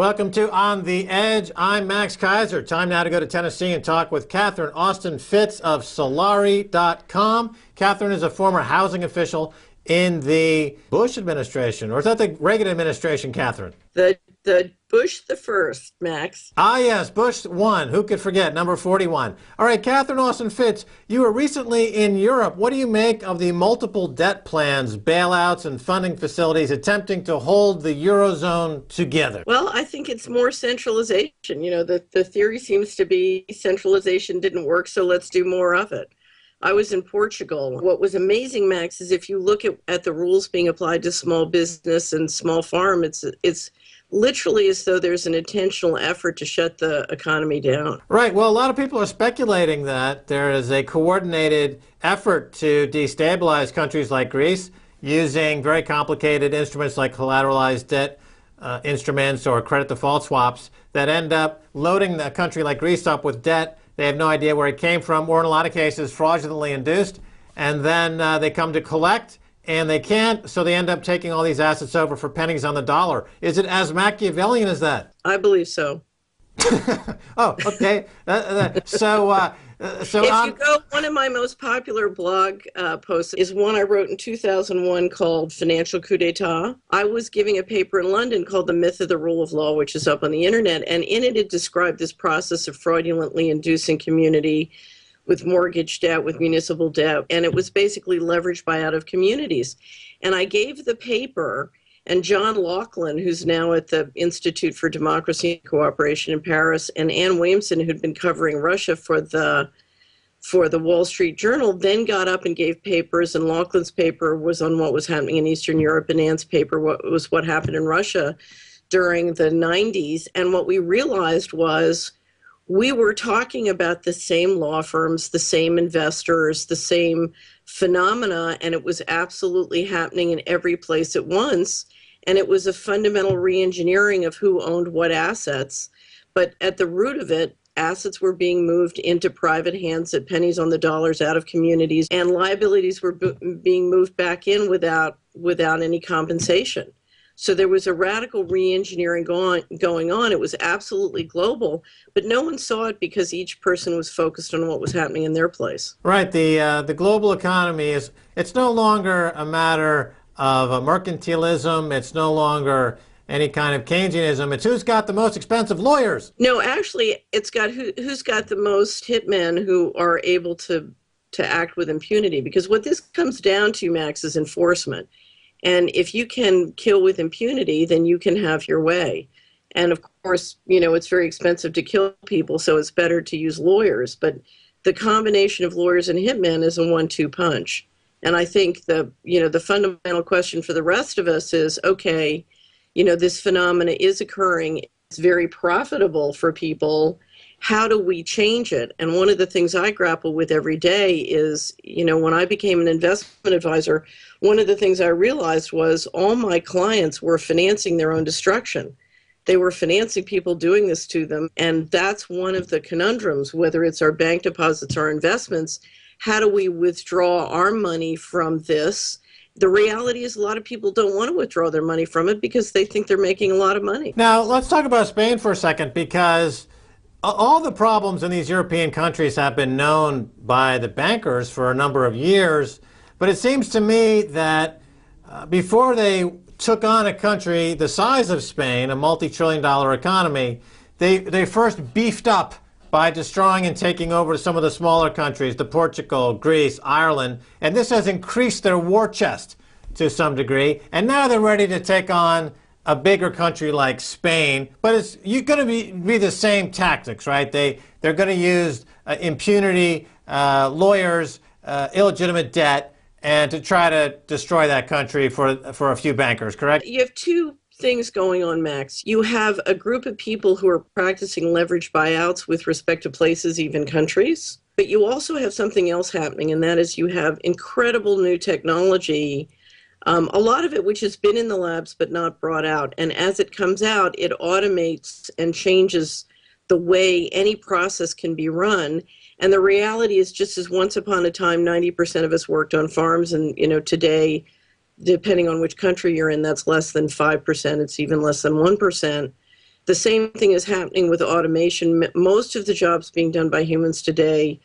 Welcome to On the Edge. I'm Max Keiser. Time now to go to Tennessee and talk with Catherine Austin Fitts of Solari.com. Catherine is a former housing official in the Bush administration, or is that the Reagan administration, Catherine? The Bush the first, Max. Ah, yes, Bush 1. Who could forget? Number 41. All right, Catherine Austin Fitts, you were recently in Europe. What do you make of the multiple debt plans, bailouts, and funding facilities attempting to hold the EUROZONE together? Well, I think it's more centralization. You know, the theory seems to be centralization didn't work, so let's do more of it. I was in Portugal. What was amazing, Max, is if you look at the rules being applied to small business and small farm, it's literally as though there's an intentional effort to shut the economy down. Right. Well, a lot of people are speculating that there is a coordinated effort to destabilize countries like Greece using very complicated instruments like collateralized debt instruments or credit default swaps that end up loading a country like Greece up with debt. They have no idea where it came from, or in a lot of cases, fraudulently induced. And then they come to collect, and they can't, so they end up taking all these assets over for pennies on the dollar. Is it Machiavellian as that? I believe so. Oh, okay. So if you go, one of my most popular blog posts is one I wrote in 2001 called Financial Coup d'etat. I was giving a paper in London called The Myth of the Rule of Law, which is up on the internet, and in it described this process of fraudulently inducing community with mortgage debt, with municipal debt, and it was basically leverage buyout of communities. And I gave the paper, and John Laughlin, who's now at the Institute for Democracy and Cooperation in Paris, and Ann Williamson, who'd been covering Russia for the Wall Street Journal, then got up and gave papers, and Laughlin's paper was on what was happening in Eastern Europe, and Ann's paper was what happened in Russia during the 90s. And what we realized was we were talking about the same law firms, the same investors, the same phenomena, and it was absolutely happening in every place at once. And it was a fundamental re-engineering of who owned what assets. But at the root of it, assets were being moved into private hands at pennies on the dollars out of communities, and liabilities were being moved back in without any compensation. So there was a radical re-engineering going on. It was absolutely global, but no one saw it because each person was focused on what was happening in their place. Right. The global economy it's no longer a matter of mercantilism. It's no longer any kind of Keynesianism. It's who's got the most expensive lawyers. No, actually, it's got who's got the most hitmen who are able to act with impunity. Because what this comes down to, Max, is enforcement. And if you can kill with impunity, then you can have your way. And of course, you know, it's very expensive to kill people, so it's better to use lawyers. But the combination of lawyers and hitmen is a 1-2 punch. And I think the fundamental question for the rest of us is, okay, you know, this phenomena is occurring. It's very profitable for people. How do we change it? And one of the things I grapple with every day is, you know, when I became an investment advisor, one of the things I realized was all my clients were financing their own destruction. They were financing people doing this to them. And that's one of the conundrums, whether it's our bank deposits or investments. How do we withdraw our money from this? The reality is a lot of people don't want to withdraw their money from it because they think they're making a lot of money. Now, let's talk about Spain for a second, because all the problems in these European countries have been known by the bankers for a number of years. But it seems to me that before they took on a country the size of Spain, a multi-trillion-dollar economy, they first beefed up by destroying and taking over some of the smaller countries, the Portugal, Greece, Ireland, and this has increased their war chest to some degree. And now they're ready to take on a bigger country like Spain, but it's going to be the same tactics, right? They're going to use impunity, lawyers, illegitimate debt, and to try to destroy that country for a few bankers, correct? You have two things going on, Max. You have a group of people who are practicing leverage buyouts with respect to places, even countries. But you also have something else happening, and that is you have incredible new technology, a lot of it which has been in the labs but not brought out. And as it comes out, it automates and changes the way any process can be run. And the reality is, just as once upon a time, 90% of us worked on farms, and today, depending on which country you're in, that's less than 5%. It's even less than 1%. The same thing is happening with automation. Most of the jobs being done by humans today,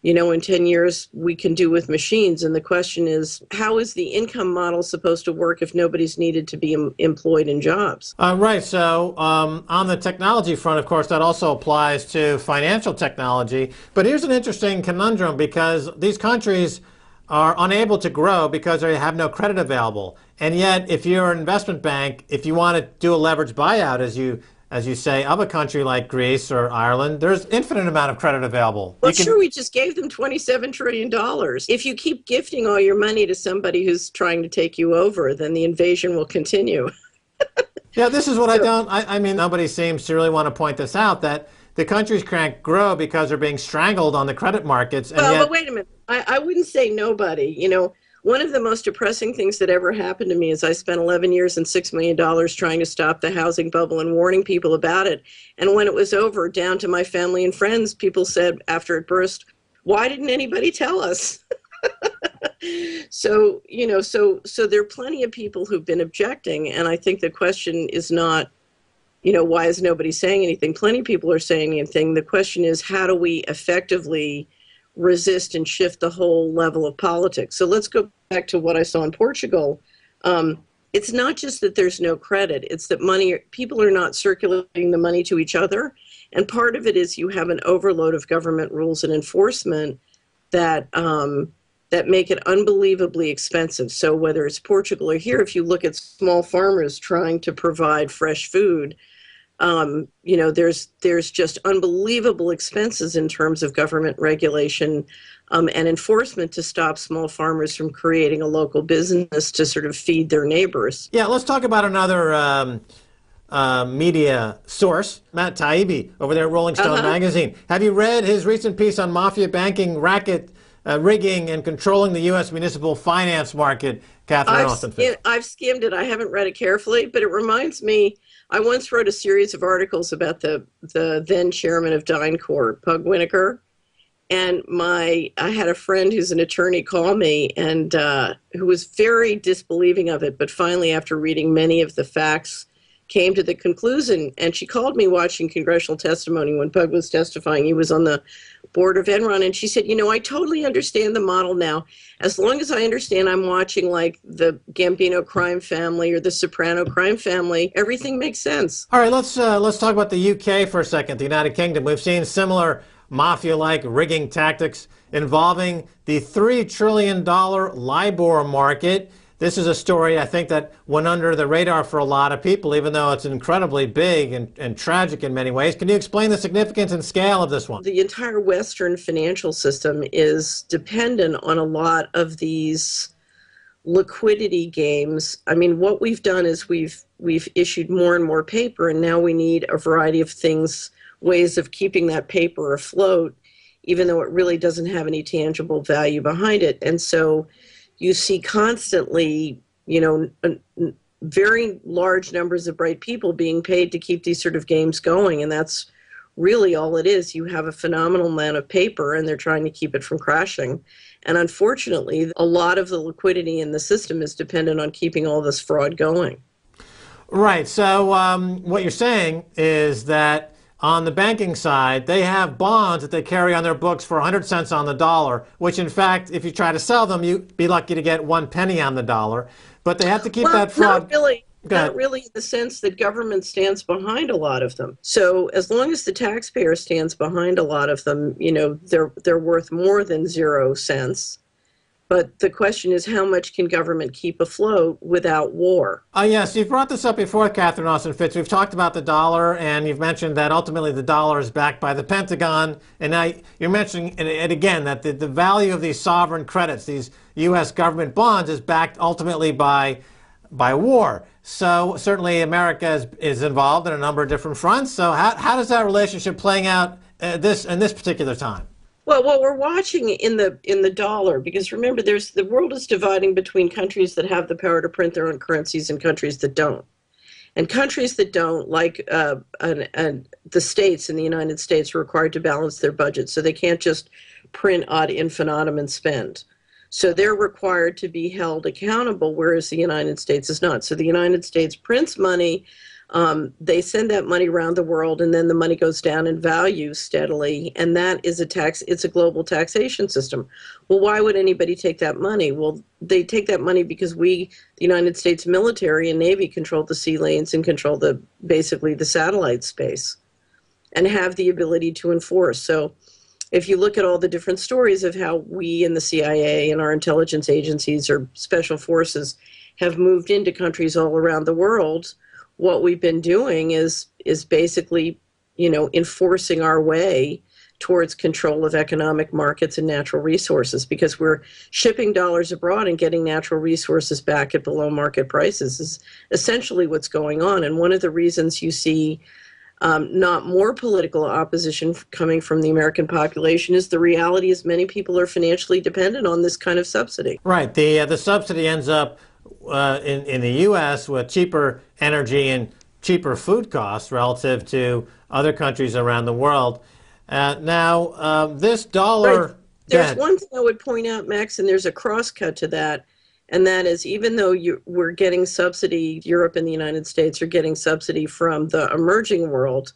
in 10 years, we can do with machines. And the question is, how is the income model supposed to work if nobody's needed to be employed in jobs? Right. So on the technology front, of course, that also applies to financial technology. But here's an interesting conundrum, because these countries are unable to grow because they have no credit available. And yet, if you're an investment bank, if you want to do a leveraged buyout, as you say, of a country like Greece or Ireland, there's infinite amount of credit available. Well, sure, we just gave them $27 trillion. If you keep gifting all your money to somebody who's trying to take you over, then the invasion will continue. Yeah, this is what I mean, nobody seems to really want to point this out, that the countries can't grow because they're being strangled on the credit markets. And but wait a minute. I wouldn't say nobody. One of the most depressing things that ever happened to me is I spent 11 years and $6 million trying to stop the housing bubble and warning people about it. And when it was over, down to my family and friends, people said after it burst, why didn't anybody tell us? So there are plenty of people who've been objecting. And I think the question is not, why is nobody saying anything? Plenty of people are saying anything. The question is, how do we effectively resist and shift the whole level of politics? So let's go back to what I saw in Portugal. It's not just that there's no credit, it's that people are not circulating the money to each other. And part of it is you have an overload of government rules and enforcement that make it unbelievably expensive. So whether it's Portugal or here, if you look at small farmers trying to provide fresh food, there's just unbelievable expenses in terms of government regulation and enforcement to stop small farmers from creating a local business to sort of feed their neighbors. Yeah, let's talk about another media source, Matt Taibbi, over there at Rolling Stone magazine. Have you read his recent piece on mafia banking, racket rigging, and controlling the U.S. municipal finance market, Catherine Austin Fitts? I've skimmed it. I haven't read it carefully, but it reminds me, I once wrote a series of articles about the then chairman of DynCorp, Pug Winokur, and I had a friend who's an attorney call me and who was very disbelieving of it, but finally, after reading many of the facts, came to the conclusion. And she called me watching congressional testimony when Pug was testifying. He was on the board of Enron, and she said, I totally understand the model now. As long as I understand I'm watching like the Gambino crime family or the Soprano crime family, everything makes sense. All right, let's talk about the UK for a second, the United Kingdom. We've seen similar mafia-like rigging tactics involving the $3 trillion LIBOR market. This is a story, I think, that went under the radar for a lot of people, even though it's incredibly big and tragic in many ways. Can you explain the significance and scale of this one? The entire Western financial system is dependent on a lot of these liquidity games. I mean, what we've done is we've issued more and more paper, and now we need a variety of things, ways of keeping that paper afloat, even though it really doesn't have any tangible value behind it. And so you see constantly, very large numbers of bright people being paid to keep these sort of games going. And that's really all it is. You have a phenomenal amount of paper and they're trying to keep it from crashing. And unfortunately, a lot of the liquidity in the system is dependent on keeping all this fraud going. Right. So what you're saying is that on the banking side, they have bonds that they carry on their books for 100 cents on the dollar, which in fact, if you try to sell them, you'd be lucky to get 1 penny on the dollar. But they have to keep that fraud. Not really in the sense that government stands behind a lot of them. So as long as the taxpayer stands behind a lot of them, they're worth more than 0 cents. But the question is, how much can government keep afloat without war? Yes, you've brought this up before, Catherine Austin Fitts. We've talked about the dollar, and you've mentioned that ultimately the dollar is backed by the Pentagon. And now you're mentioning it again, that the value of these sovereign credits, these U.S. government bonds, is backed ultimately by war. So certainly America is involved in a number of different fronts. So how does that relationship playing out in this particular time? Well, what we're watching in the dollar, because remember, the world is dividing between countries that have the power to print their own currencies and countries that don't. And countries that don't, like the states in the United States, are required to balance their budget, so they can't just print ad infinitum and spend. So they're required to be held accountable, whereas the United States is not. So the United States prints money They send that money around the world, and then the money goes down in value steadily, and that is a tax. It's a global taxation system. Well, why would anybody take that money? Well, they take that money because we, the United States military and Navy, control the sea lanes and control basically the satellite space, and have the ability to enforce. So if you look at all the different stories of how we and the CIA and our intelligence agencies or special forces have moved into countries all around the world, what we've been doing is basically, enforcing our way towards control of economic markets and natural resources, because we're shipping dollars abroad and getting natural resources back at below market prices is essentially what's going on. And one of the reasons you see not more political opposition coming from the American population is the reality is many people are financially dependent on this kind of subsidy. Right. The subsidy ends up in the U.S. with cheaper energy and cheaper food costs relative to other countries around the world. Now, this dollar... Right. There's one thing I would point out, Max, and there's a crosscut to that, and that is even though we're getting subsidy, Europe and the United States are getting subsidy from the emerging world,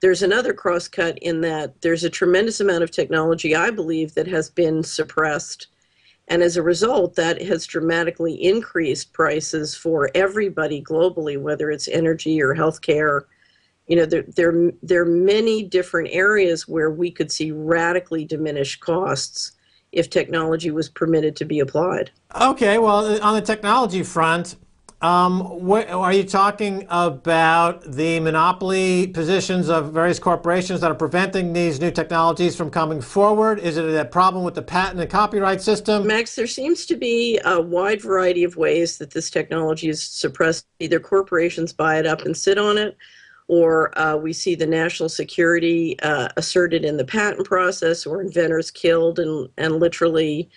there's another crosscut in that there's a tremendous amount of technology, I believe, that has been suppressed. And as a result, that has dramatically increased prices for everybody globally, whether it's energy or healthcare. There are many different areas where we could see radically diminished costs if technology was permitted to be applied. Okay, well, on the technology front, are you talking about the monopoly positions of various corporations that are preventing these new technologies from coming forward? Is it a problem with the patent and copyright system? Max, there seems to be a wide variety of ways that this technology is suppressed. Either corporations buy it up and sit on it, or we see the national security asserted in the patent process, or inventors killed and literally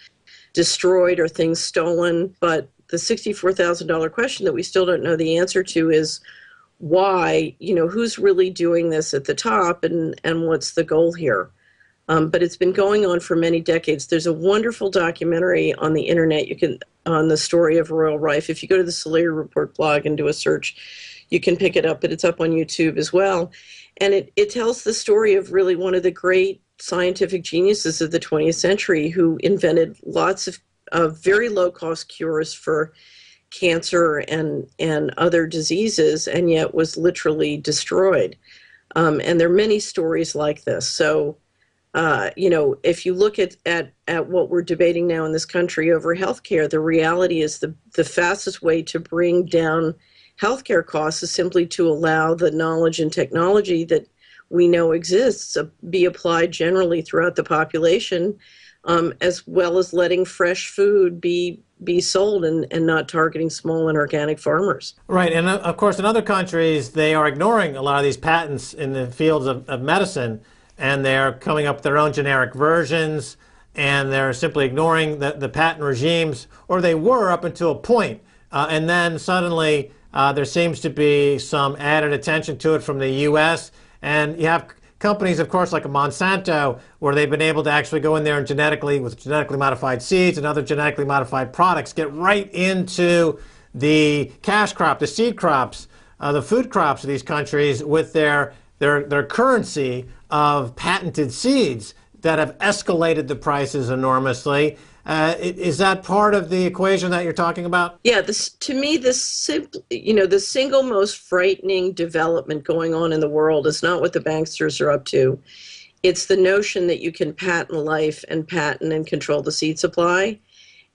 destroyed, or things stolen. But the $64,000 question that we still don't know the answer to is why, who's really doing this at the top, and what's the goal here? But it's been going on for many decades. There's a wonderful documentary on the internet on the story of Royal Rife. If you go to the Solaire Report blog and do a search, you can pick it up, but it's up on YouTube as well. And it tells the story of really one of the great scientific geniuses of the 20th century who invented lots of very low-cost cures for cancer and other diseases, and yet was literally destroyed. And there are many stories like this. So, if you look at what we're debating now in this country over healthcare, the reality is the fastest way to bring down healthcare costs is simply to allow the knowledge and technology that we know exists be applied generally throughout the population, as well as letting fresh food be sold and not targeting small and organic farmers. Right, and of course in other countries they are ignoring a lot of these patents in the fields of medicine, and they're coming up with their own generic versions, and they're simply ignoring the patent regimes, or they were up until a point. And then suddenly there seems to be some added attention to it from the U.S., and you have companies, of course, like a Monsanto, where they've been able to actually go in there and with genetically modified seeds and other genetically modified products, get right into the cash crop, the seed crops, the food crops of these countries with their currency of patented seeds that have escalated the prices enormously. Is that part of the equation that you're talking about? Yeah, to me, the single most frightening development going on in the world is not what the banksters are up to. It's the notion that you can patent life and patent and control the seed supply.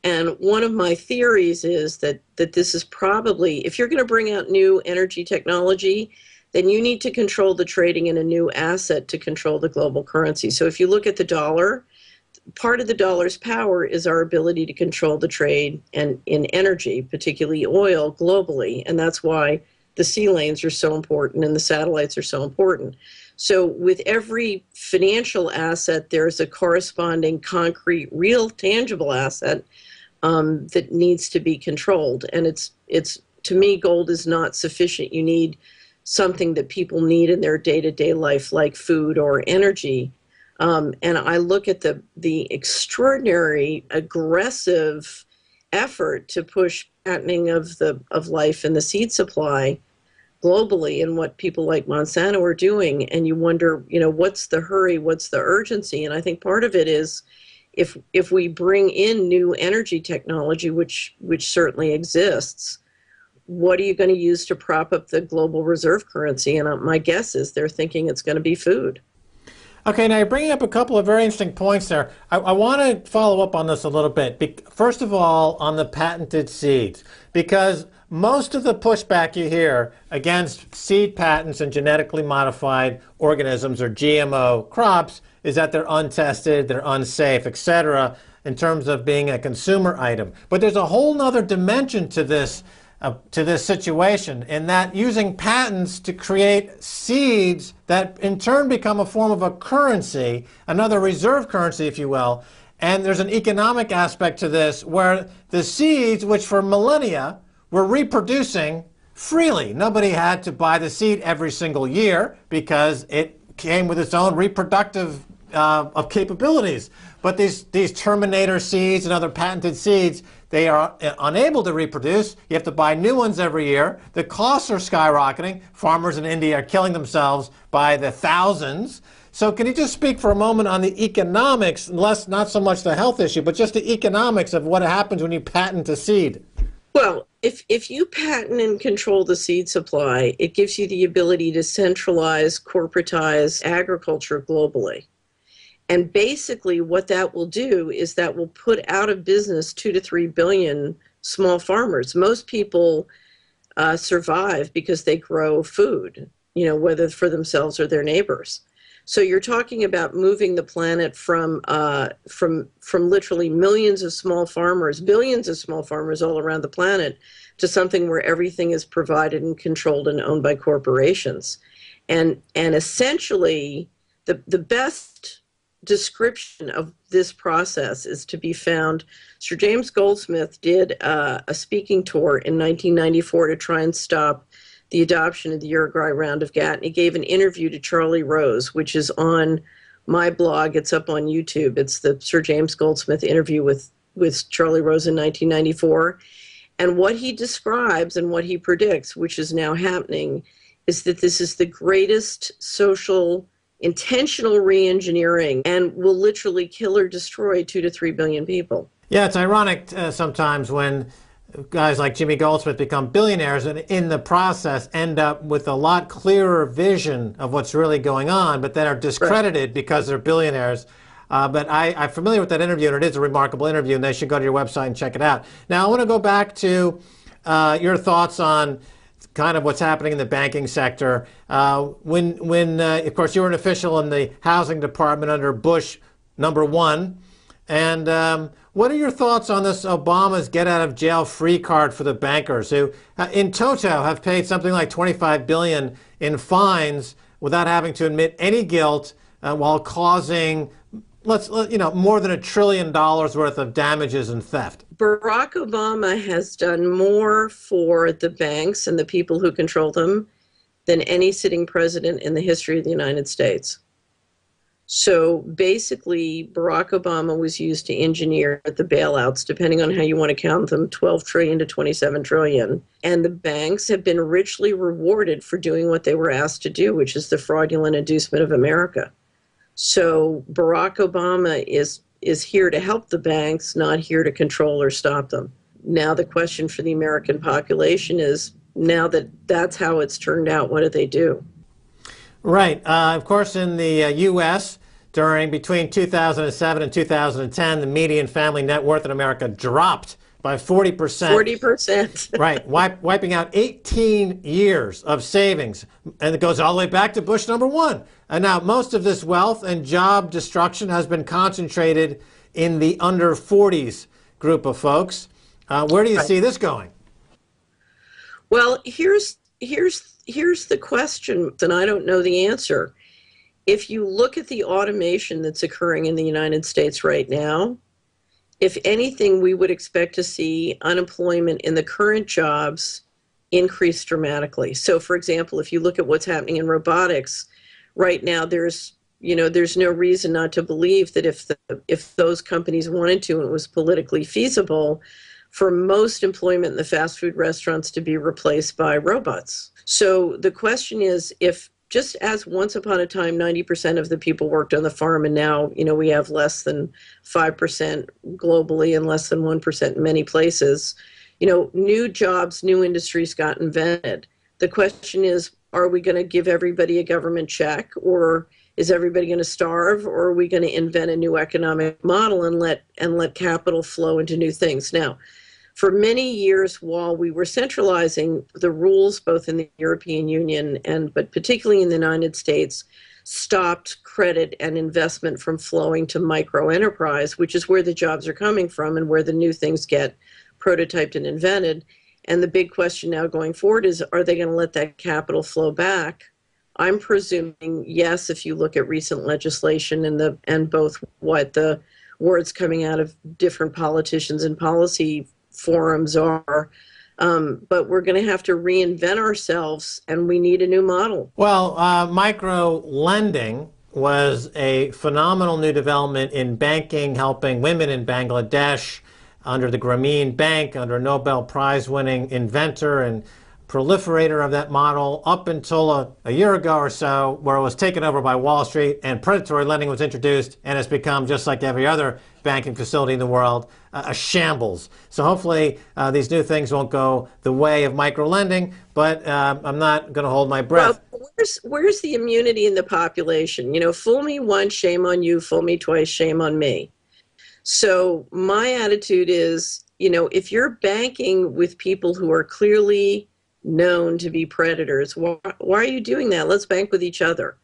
And one of my theories is that this is probably, if you're going to bring out new energy technology, then you need to control the trading in a new asset to control the global currency. So if you look at the dollar, part of the dollar's power is our ability to control the trade and in energy, particularly oil, globally. And that's why the sea lanes are so important and the satellites are so important. So with every financial asset, there's a corresponding concrete, real, tangible asset that needs to be controlled. And it's to me, gold is not sufficient. You need something that people need in their day-to-day life, like food or energy. And I look at the extraordinary, aggressive effort to push patenting of life and the seed supply globally and what people like Monsanto are doing. And you wonder, what's the hurry? What's the urgency? And I think part of it is if we bring in new energy technology, which certainly exists, what are you going to use to prop up the global reserve currency? And my guess is they're thinking it's going to be food. Okay, now you're bringing up a couple of very interesting points there. I want to follow up on this a little bit. First of all, on the patented seeds, because most of the pushback you hear against seed patents and genetically modified organisms or GMO crops is that they're untested, they're unsafe, etc., in terms of being a consumer item. But there's a whole other dimension to this situation, in that using patents to create seeds that in turn become a form of a currency, another reserve currency, if you will. And there's an economic aspect to this where the seeds, which for millennia were reproducing freely. Nobody had to buy the seed every single year because it came with its own reproductive of capabilities. But these Terminator seeds and other patented seeds, they are unable to reproduce. You have to buy new ones every year. The costs are skyrocketing. Farmers in India are killing themselves by the thousands. So can you just speak for a moment on the economics, not so much the health issue, but just the economics of what happens when you patent a seed? Well, if you patent and control the seed supply, it gives you the ability to centralize, corporatize agriculture globally. And basically what that will do is that will put out of business 2 to 3 billion small farmers. Most people survive because they grow food, whether for themselves or their neighbors. So you're talking about moving the planet from literally millions of small farmers, billions of small farmers all around the planet, to something where everything is provided and controlled and owned by corporations. And essentially the best description of this process is to be found. Sir James Goldsmith did a speaking tour in 1994 to try and stop the adoption of the Uruguay round of GATT, and he gave an interview to Charlie Rose, which is on my blog. It's up on YouTube. It's the Sir James Goldsmith interview with Charlie Rose in 1994. And what he describes and what he predicts, which is now happening, is that this is the greatest social intentional re-engineering and will literally kill or destroy 2 to 3 billion people. Yeah, it's ironic sometimes when guys like Jimmy Goldsmith become billionaires and in the process end up with a lot clearer vision of what's really going on, but then are discredited because they're billionaires. But I'm familiar with that interview, and it is a remarkable interview, and they should go to your website and check it out. Now, I want to go back to your thoughts on kind of what's happening in the banking sector. When of course, you were an official in the housing department under Bush #1. And what are your thoughts on this Obama's get-out-of-jail-free card for the bankers who, in toto, have paid something like $25 billion in fines without having to admit any guilt while causing, more than $1 trillion worth of damages and theft? Barack Obama has done more for the banks and the people who control them than any sitting president in the history of the United States. So basically, Barack Obama was used to engineer the bailouts, depending on how you want to count them, 12 trillion to 27 trillion. And the banks have been richly rewarded for doing what they were asked to do, which is the fraudulent inducement of America. So Barack Obama is here to help the banks, not here to control or stop them. Now the question for the American population is, now that that's how it's turned out, what do they do? Right. Of course, in the U.S., between 2007 and 2010, the median family net worth in America dropped by 40%. 40%. Right. Wiping out 18 years of savings. And it goes all the way back to Bush #1. And now most of this wealth and job destruction has been concentrated in the under 40s group of folks. Where do you see this going? Well, here's the question, and I don't know the answer. If you look at the automation that's occurring in the United States right now, if anything, we would expect to see unemployment in the current jobs increase dramatically. So, for example, if you look at what's happening in robotics right now, there's no reason not to believe that if those companies wanted to and it was politically feasible for most employment in the fast food restaurants to be replaced by robots. So the question is, if just as once upon a time 90% of the people worked on the farm, and now we have less than 5% globally and less than 1% in many places, new jobs, new industries got invented. The question is, are we going to give everybody a government check, or is everybody going to starve, or are we going to invent a new economic model and let capital flow into new things? Now, for many years, while we were centralizing, the rules, both in the European Union but particularly in the United States, stopped credit and investment from flowing to micro enterprise, which is where the jobs are coming from and where the new things get prototyped and invented. And the big question now going forward is, are they going to let that capital flow back? I'm presuming yes, if you look at recent legislation and both what the words coming out of different politicians and policy forums are. But we're going to have to reinvent ourselves, and we need a new model. Well, micro lending was a phenomenal new development in banking, helping women in Bangladesh under the Grameen Bank, under a Nobel Prize-winning inventor and proliferator of that model, up until a year ago or so, where it was taken over by Wall Street and predatory lending was introduced, and it's become, just like every other banking facility in the world, a shambles. So hopefully these new things won't go the way of micro lending, but I'm not going to hold my breath. Well, where's the immunity in the population? Fool me once, shame on you. Fool me twice, shame on me. So my attitude is, if you're banking with people who are clearly known to be predators, why are you doing that? Let's bank with each other.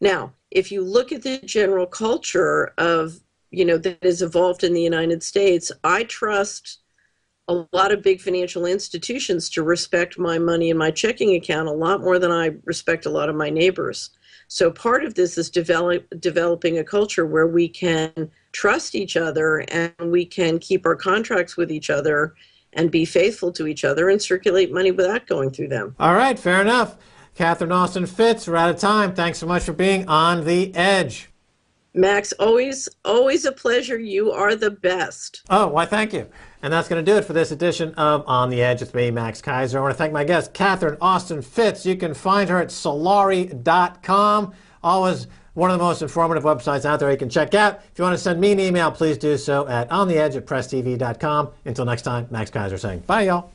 Now, if you look at the general culture of, that is evolved in the United States, I trust a lot of big financial institutions to respect my money in my checking account a lot more than I respect a lot of my neighbors. So part of this is developing a culture where we can trust each other and we can keep our contracts with each other and be faithful to each other and circulate money without going through them. All right, fair enough. Catherine Austin Fitts, we're out of time. Thanks so much for being on The Edge. Max, always a pleasure. You are the best. Oh, why, thank you. And that's going to do it for this edition of On the Edge with me, Max Keiser. I want to thank my guest, Catherine Austin Fitts. You can find her at solari.com. Always one of the most informative websites out there you can check out. If you want to send me an email, please do so at ontheedge@presstv.com. Until next time, Max Keiser saying bye, y'all.